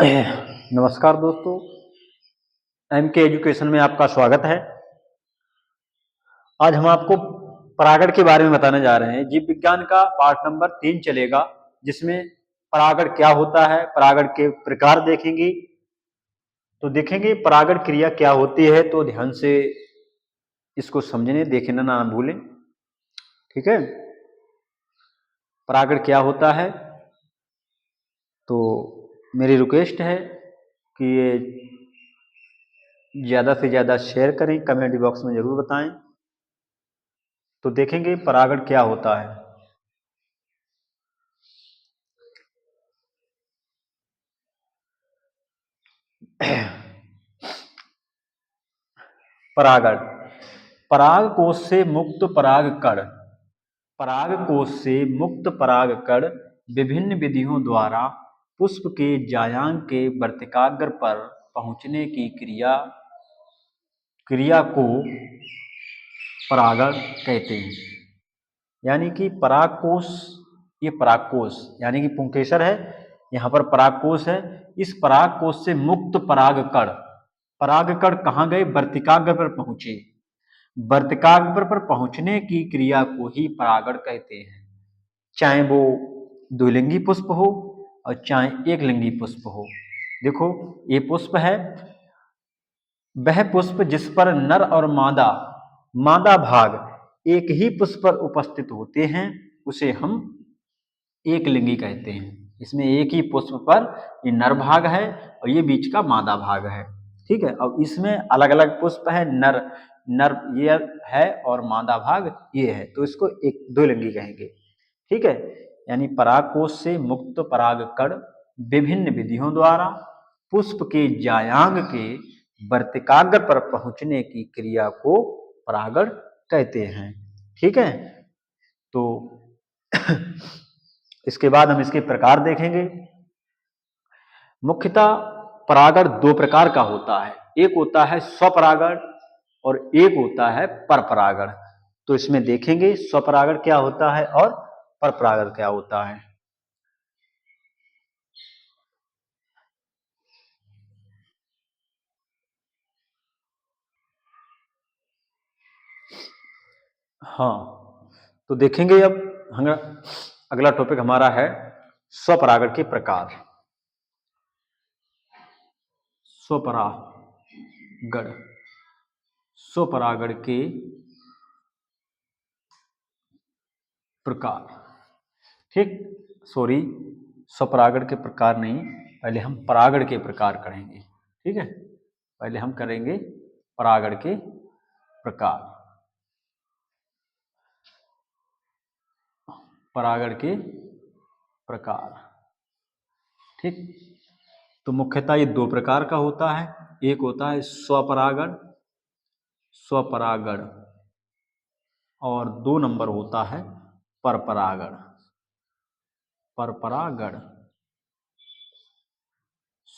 नमस्कार दोस्तों, एम के एजुकेशन में आपका स्वागत है। आज हम आपको परागण के बारे में बताने जा रहे हैं। जीव विज्ञान का पाठ नंबर 3 चलेगा, जिसमें परागण क्या होता है, परागण के प्रकार देखेंगे। तो देखेंगे परागण क्रिया क्या होती है, तो ध्यान से इसको समझने देखना ना भूलें। ठीक है, परागण क्या होता है, तो मेरी रिक्वेस्ट है कि ये ज़्यादा से ज़्यादा शेयर करें, कमेंट बॉक्स में ज़रूर बताएं। तो देखेंगे परागण क्या होता है। परागण, पराग कोश से मुक्त पराग कण, पराग कोश से मुक्त पराग कण विभिन्न विधियों द्वारा पुष्प के जायांग के वर्तिकाग्र पर पहुंचने की क्रिया को परागण कहते हैं। यानी कि परागकोश, ये परागकोश यानी कि पुंकेसर है, यहाँ पर परागकोश है। इस परागकोश से मुक्त परागकण कहाँ गए? वर्तिकाग्र पर पहुंचे। वर्तिकाग्र पर पहुंचने की क्रिया को ही परागण कहते हैं, चाहे वो द्विलिंगी पुष्प हो और चाहे एक लिंगी पुष्प हो। देखो ये पुष्प है, वह पुष्प जिस पर नर और मादा भाग एक ही पुष्प पर उपस्थित होते हैं उसे हम एक लिंगी कहते हैं। इसमें एक ही पुष्प पर ये नर भाग है और ये बीच का मादा भाग है। ठीक है, अब इसमें अलग अलग पुष्प है, नर ये है और मादा भाग ये है, तो इसको एक दो लिंगी कहेंगे। ठीक है, यानी परागकोश से मुक्त परागकण विभिन्न विधियों द्वारा पुष्प के जायांग के वर्तिकाग्र पर पहुंचने की क्रिया को परागण कहते हैं। ठीक है, तो इसके बाद हम इसके प्रकार देखेंगे। मुख्यतः परागण दो प्रकार का होता है, एक होता है स्वपरागण और एक होता है परपरागण। तो इसमें देखेंगे स्वपरागण क्या होता है और परपरागण क्या होता है। हाँ, तो देखेंगे अब हम अगला टॉपिक हमारा है स्वपरागण के प्रकार। स्वपरागण, स्वपरागण के प्रकार। ठीक, सॉरी, स्वपरागण के प्रकार नहीं, पहले हम परागण के प्रकार करेंगे। ठीक है, पहले हम करेंगे परागण के प्रकार। परागण के प्रकार, ठीक, तो मुख्यतः ये दो प्रकार का होता है। एक होता है स्वपरागण, स्वपरागण, और दो नंबर होता है परपरागण, परपरागण।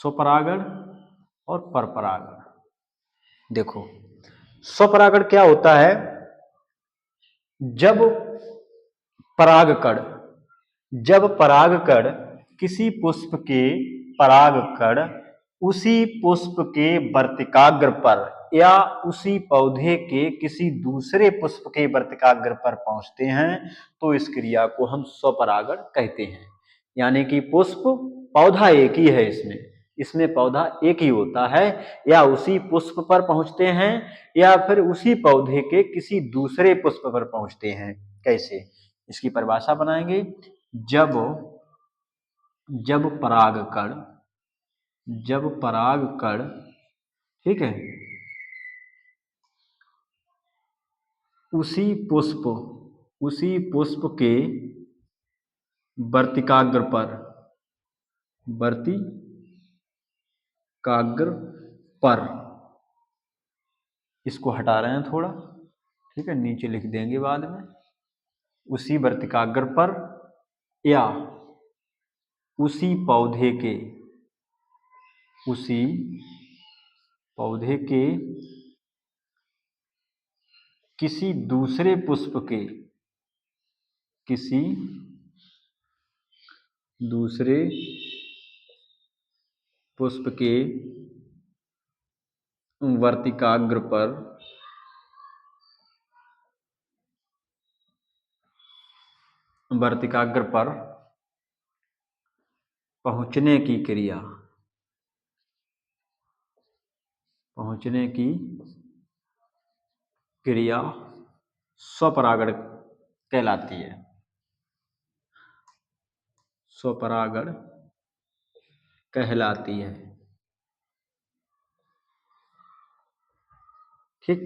स्वपरागण और परपरागण। देखो स्वपरागण क्या होता है? जब परागकण, जब परागकण किसी पुष्प के परागकण उसी पुष्प के वर्तिकाग्र पर या उसी पौधे के किसी दूसरे पुष्प के वर्तिकाग्र पर पहुंचते हैं तो इस क्रिया को हम स्वपरागण कहते हैं। यानी कि पुष्प, पौधा एक ही है, इसमें इसमें पौधा एक ही होता है, या उसी पुष्प पर पहुंचते हैं या फिर उसी पौधे के किसी दूसरे पुष्प पर पहुंचते हैं। कैसे? इसकी परिभाषा बनाएंगे। जब जब परागकण, जब परागकण, ठीक है, उसी पुष्प के वर्तिकाग्र पर, वर्तिकाग्र पर, इसको हटा रहे हैं थोड़ा, ठीक है, नीचे लिख देंगे बाद में। उसी वर्तिकाग्र पर या उसी पौधे के, उसी पौधे के किसी दूसरे पुष्प के, किसी दूसरे पुष्प के वर्तिकाग्र पर पहुंचने की क्रिया स्वपरागण कहलाती है। स्वपरागण कहलाती है। ठीक,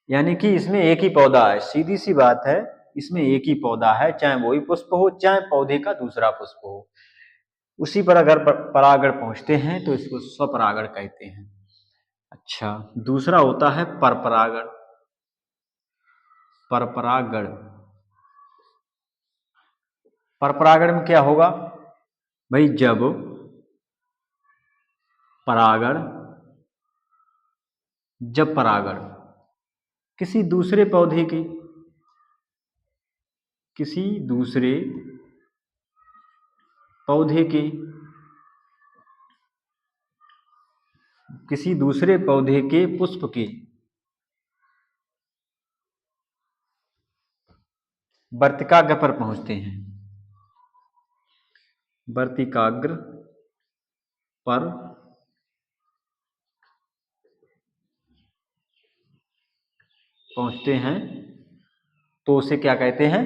यानी कि इसमें एक ही पौधा है, सीधी सी बात है, इसमें एक ही पौधा है, चाहे वही पुष्प हो चाहे पौधे का दूसरा पुष्प हो, उसी पर अगर परागण पहुंचते हैं तो इसको स्वपरागण कहते हैं। अच्छा, दूसरा होता है परपरागण। परपरागण में क्या होगा भाई, जब परागण किसी दूसरे पौधे के पुष्प की वर्तिकाग्र पर पहुंचते हैं। वर्तिकाग्र पर पहुंचते हैं तो उसे क्या कहते हैं,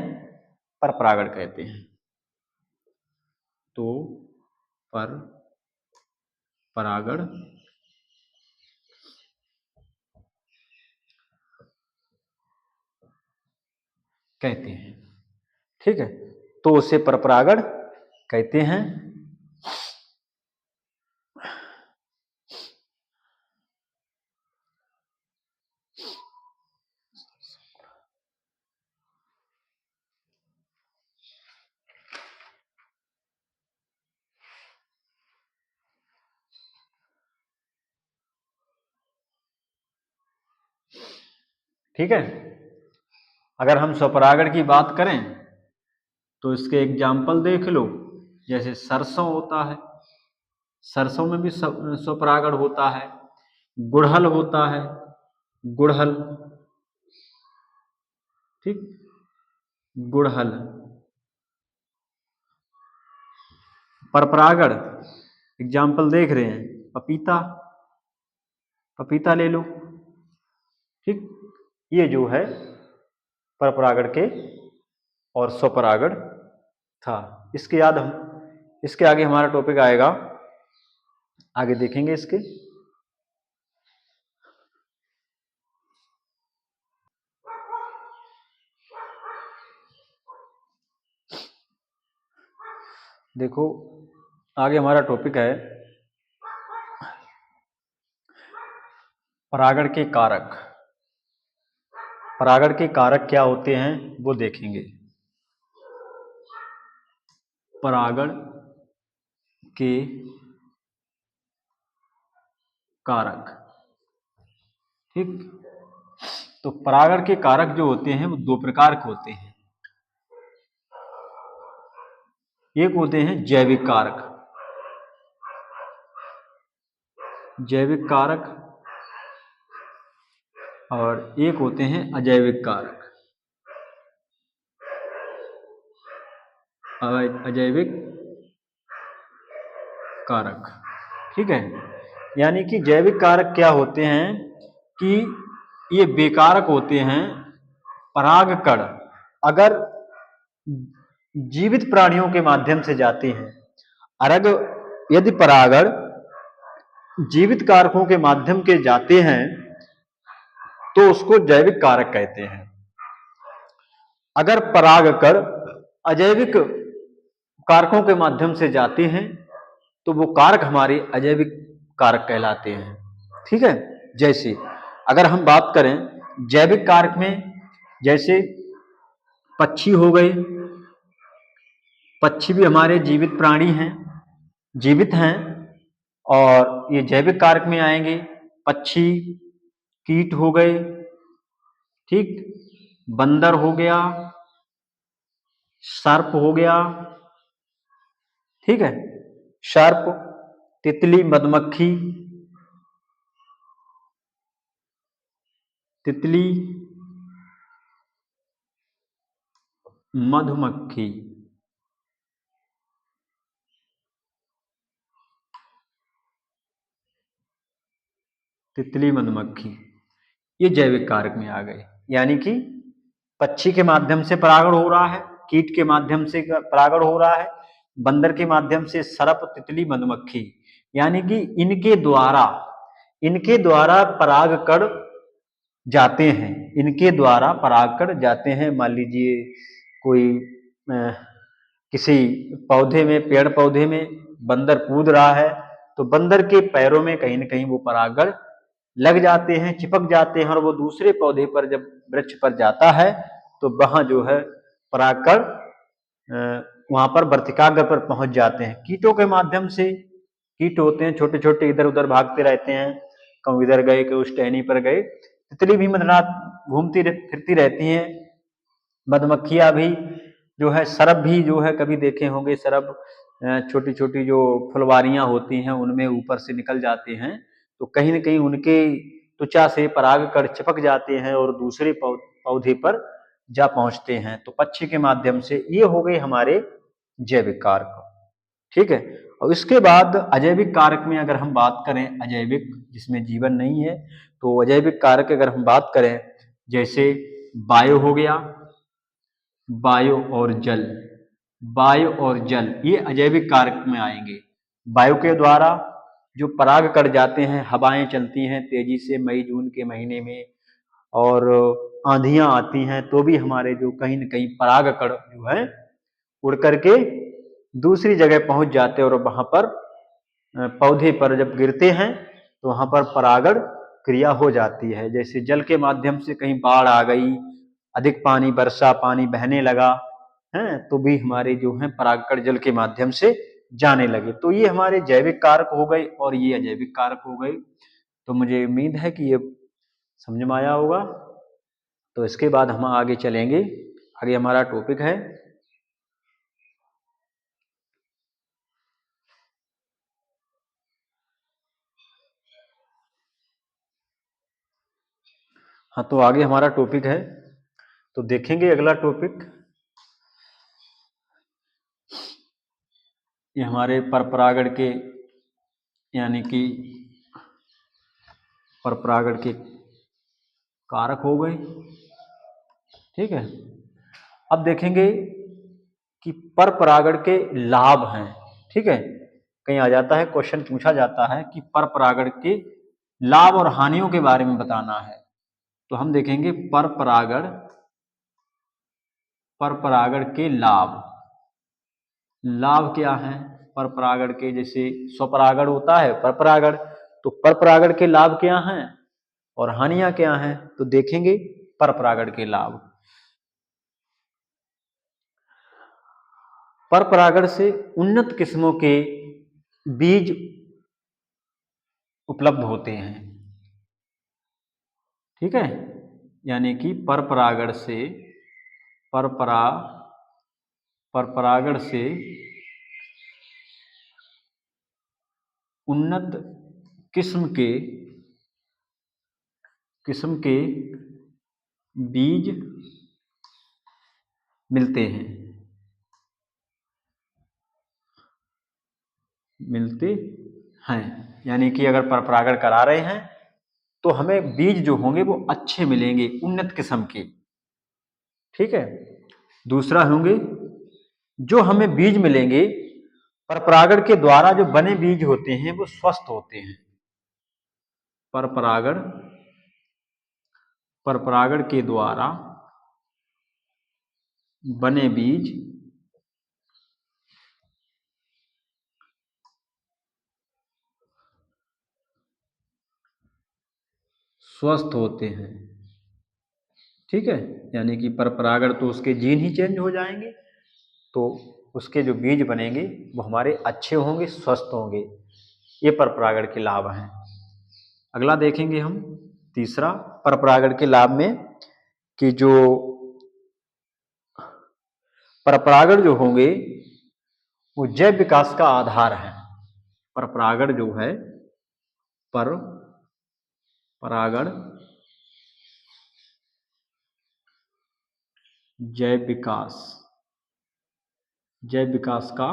परपरागण कहते हैं। तो परपरागण कहते हैं। ठीक है, तो उसे परपरागण कहते हैं। ठीक है, अगर हम स्वपरागण की बात करें तो इसके एग्जाम्पल देख लो, जैसे सरसों होता है, सरसों में भी स्वपरागण होता है। गुड़हल होता है, गुड़हल, ठीक, गुड़हल परपरागण एग्जाम्पल देख रहे हैं, पपीता ले लो। ठीक, ये जो है परपरागण के और स्वपरागण था। इसके आगे हमारा टॉपिक आएगा, आगे देखेंगे इसके। देखो आगे हमारा टॉपिक है परागण के कारक। परागण के कारक क्या होते हैं वो देखेंगे। परागण के कारक, ठीक, तो परागण के कारक जो होते हैं वो दो प्रकार के होते हैं। एक होते हैं जैविक कारक और एक होते हैं अजैविक कारक। ठीक है, यानी कि जैविक कारक क्या होते हैं कि ये बेकारक होते हैं। परागकण अगर जीवित प्राणियों के माध्यम से जाते हैं, यदि परागण जीवित कारकों के माध्यम के जाते हैं तो उसको जैविक कारक कहते हैं। अगर परागकण अजैविक कारकों के माध्यम से जाते हैं तो वो कारक हमारे अजैविक कारक कहलाते हैं। ठीक है, जैसे अगर हम बात करें जैविक कारक में, जैसे पक्षी हो गए, पक्षी भी हमारे जीवित प्राणी हैं, जीवित हैं, और ये जैविक कारक में आएंगे। पक्षी, कीट हो गए, ठीक, बंदर हो गया, सर्प हो गया, ठीक है, सर्प, तितली मधुमक्खी, तितली मधुमक्खी, तितली मधुमक्खी, ये जैविक कारक में आ गए। यानी कि पक्षी के माध्यम से परागण हो रहा है, कीट के माध्यम से परागण हो रहा है, बंदर के माध्यम से सर्प, तितली, मधुमक्खी, यानी कि इनके द्वारा पराग कण जाते हैं, इनके द्वारा पराग कण जाते हैं। मान लीजिए कोई किसी पौधे में, पेड़ पौधे में बंदर कूद रहा है, तो बंदर के पैरों में कहीं ना कहीं वो परागकण लग जाते हैं, चिपक जाते हैं, और वो दूसरे पौधे पर जब वृक्ष पर जाता है तो वहां जो है परागकण वहां पर वर्तिकाग्र पर पहुंच जाते हैं। कीटों के माध्यम से, कीट होते हैं छोटे छोटे, इधर उधर भागते रहते हैं, कहीं इधर गए, कहीं उस टहनी पर गए। तितली भी मदरात घूमती फिरती रहती हैं, मधुमक्खियां भी जो है, सरप भी जो है, कभी देखे होंगे सरप, छोटी छोटी जो फुलवारियां होती हैं उनमें ऊपर से निकल जाते हैं, तो कहीं ना कहीं उनके त्वचा से परागकण चिपक जाते हैं और दूसरे पौधे पर जा पहुंचते हैं। तो पक्षी के माध्यम से ये हो गए हमारे जैविक कारक। ठीक है। और इसके बाद अजैविक कारक में अगर हम बात करें, अजैविक जिसमें जीवन नहीं है, तो अजैविक कारक अगर हम बात करें, जैसे वायु हो गया, वायु और जल, वायु और जल ये अजैविक कारक में आएंगे। वायु के द्वारा जो पराग कण जाते हैं, हवाएं चलती हैं तेजी से मई जून के महीने में, और आंधियां आती हैं, तो भी हमारे जो कहीं न कहीं पराग कण जो है उड़ करके दूसरी जगह पहुंच जाते हैं, और वहां पर पौधे पर जब गिरते हैं तो वहां पर परागण क्रिया हो जाती है। जैसे जल के माध्यम से कहीं बाढ़ आ गई, अधिक पानी, वर्षा पानी बहने लगा है, तो भी हमारे जो है परागकण जल के माध्यम से जाने लगे। तो ये हमारे जैविक कारक हो गए और ये अजैविक कारक हो गए। तो मुझे उम्मीद है कि ये समझ में आया होगा। तो इसके बाद हम आगे चलेंगे। आगे हमारा टॉपिक है हाँ, तो आगे हमारा टॉपिक है, तो देखेंगे अगला टॉपिक। ये हमारे परपरागण के, यानी कि परपरागण के कारक हो गए। ठीक है। अब देखेंगे कि परपरागण के लाभ हैं। ठीक है। कहीं आ जाता है, क्वेश्चन पूछा जाता है कि परपरागण के लाभ और हानियों के बारे में बताना है। तो हम देखेंगे परपरागण, परपरागण के लाभ। लाभ क्या है परपरागण के? जैसे स्वपरागण होता है, परपरागण, तो परपरागण के लाभ क्या हैं और हानियां क्या हैं? तो देखेंगे परपरागण के लाभ। परपरागण से उन्नत किस्मों के बीज उपलब्ध होते हैं। ठीक है। यानी कि परपरागण से, परपरागण से उन्नत किस्म के बीज मिलते हैं, मिलते हैं। यानी कि अगर परपरागण करा रहे हैं तो हमें बीज जो होंगे वो अच्छे मिलेंगे, उन्नत किस्म के। ठीक है। दूसरा होंगे, जो हमें बीज मिलेंगे परपरागण के द्वारा जो बने बीज होते हैं वो स्वस्थ होते हैं। परपरागण, परपरागण के द्वारा बने बीज स्वस्थ होते हैं। ठीक है। यानी कि परपरागण तो उसके जीन ही चेंज हो जाएंगे, तो उसके जो बीज बनेंगे वो हमारे अच्छे होंगे, स्वस्थ होंगे। ये परपरागण के लाभ हैं। अगला देखेंगे हम, तीसरा परपरागण के लाभ में, कि जो परपरागण जो होंगे वो जैव विकास का आधार है। पर परागण जो है, पर परागण जैव विकास का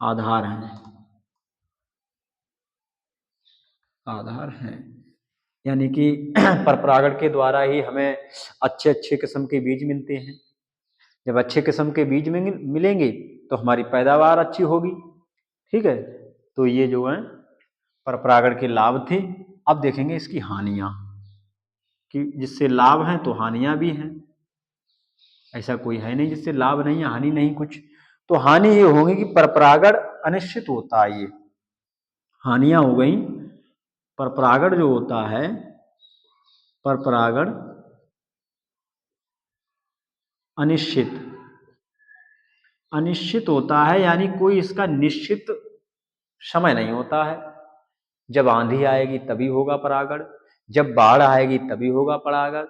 आधार है। यानी कि परपरागण के द्वारा ही हमें अच्छे अच्छे किस्म के बीज मिलते हैं। जब अच्छे किस्म के बीज मिलेंगे तो हमारी पैदावार अच्छी होगी। ठीक है, तो ये जो है परपरागण के लाभ थे। अब देखेंगे इसकी हानियां, कि जिससे लाभ हैं तो हानियां भी हैं। ऐसा कोई है नहीं जिससे लाभ नहीं है, हानि नहीं कुछ। तो हानि ये होगी कि परपरागण अनिश्चित होता है। ये हानियां हो गई। परपरागण जो होता है, परपरागण अनिश्चित होता है, यानी कोई इसका निश्चित समय नहीं होता है। जब आंधी आएगी तभी होगा परागण, जब बाढ़ आएगी तभी होगा परागण।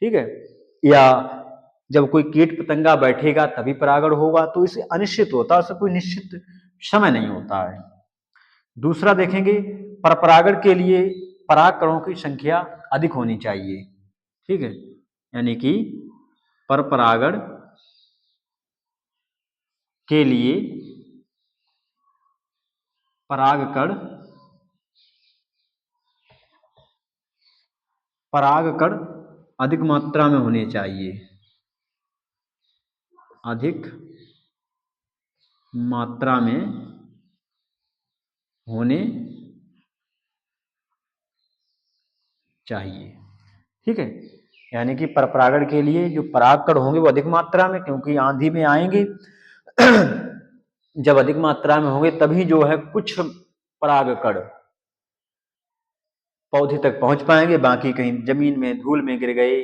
ठीक है, या जब कोई कीट पतंगा बैठेगा तभी परागण होगा। तो इसे अनिश्चित होता है, उसका कोई निश्चित समय नहीं होता है। दूसरा देखेंगे, परपरागण के लिए परागकणों की संख्या अधिक होनी चाहिए। ठीक है, यानी कि परपरागण के लिए परागकण अधिक मात्रा में होने चाहिए, अधिक मात्रा में होने चाहिए। ठीक है, यानी कि परपरागण के लिए जो परागकण होंगे वो अधिक मात्रा में, क्योंकि आंधी में आएंगे जब अधिक मात्रा में होंगे तभी जो है कुछ परागकण पौधे तक पहुंच पाएंगे, बाकी कहीं जमीन में धूल में गिर गए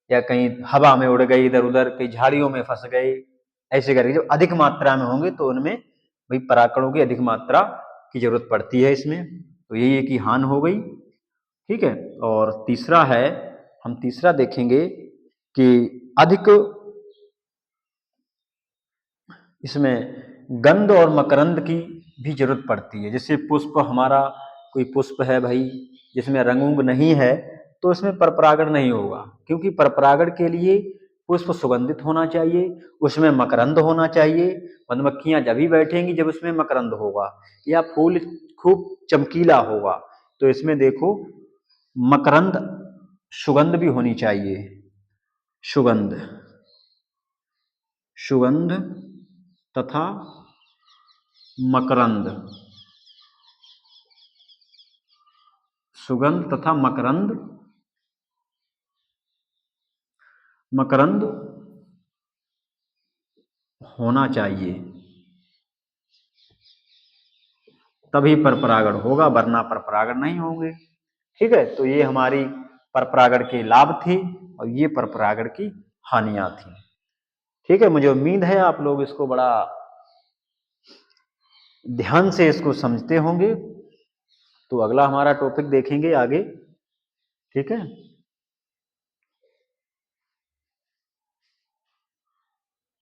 या कहीं हवा में उड़ गए, इधर उधर कहीं झाड़ियों में फंस गए। ऐसे करके जब अधिक मात्रा में होंगे तो उनमें भाई परागकणों की अधिक मात्रा की जरूरत पड़ती है इसमें। तो यही है कि हानि हो गई। ठीक है, और तीसरा है, हम तीसरा देखेंगे कि अधिक इसमें गंध और मकरंद की भी जरूरत पड़ती है। जैसे पुष्प, हमारा कोई पुष्प है भाई जिसमें रंग नहीं है, तो इसमें परपरागण नहीं होगा, क्योंकि परपरागण के लिए पुष्प सुगंधित होना चाहिए, उसमें मकरंद होना चाहिए। मधुमक्खियां जब ही बैठेंगी जब उसमें मकरंद होगा, या फूल खूब चमकीला होगा। तो इसमें देखो मकरंद, सुगंध भी होनी चाहिए, सुगंध तथा मकरंद, सुगंध तथा मकरंद होना चाहिए, तभी परपरागण होगा, वरना परपरागण नहीं होंगे। ठीक है, तो ये हमारी परपरागण के लाभ थे और ये परपरागण की हानियां थी। ठीक है, मुझे उम्मीद है आप लोग इसको बड़ा ध्यान से इसको समझते होंगे। तो अगला हमारा टॉपिक देखेंगे आगे। ठीक है।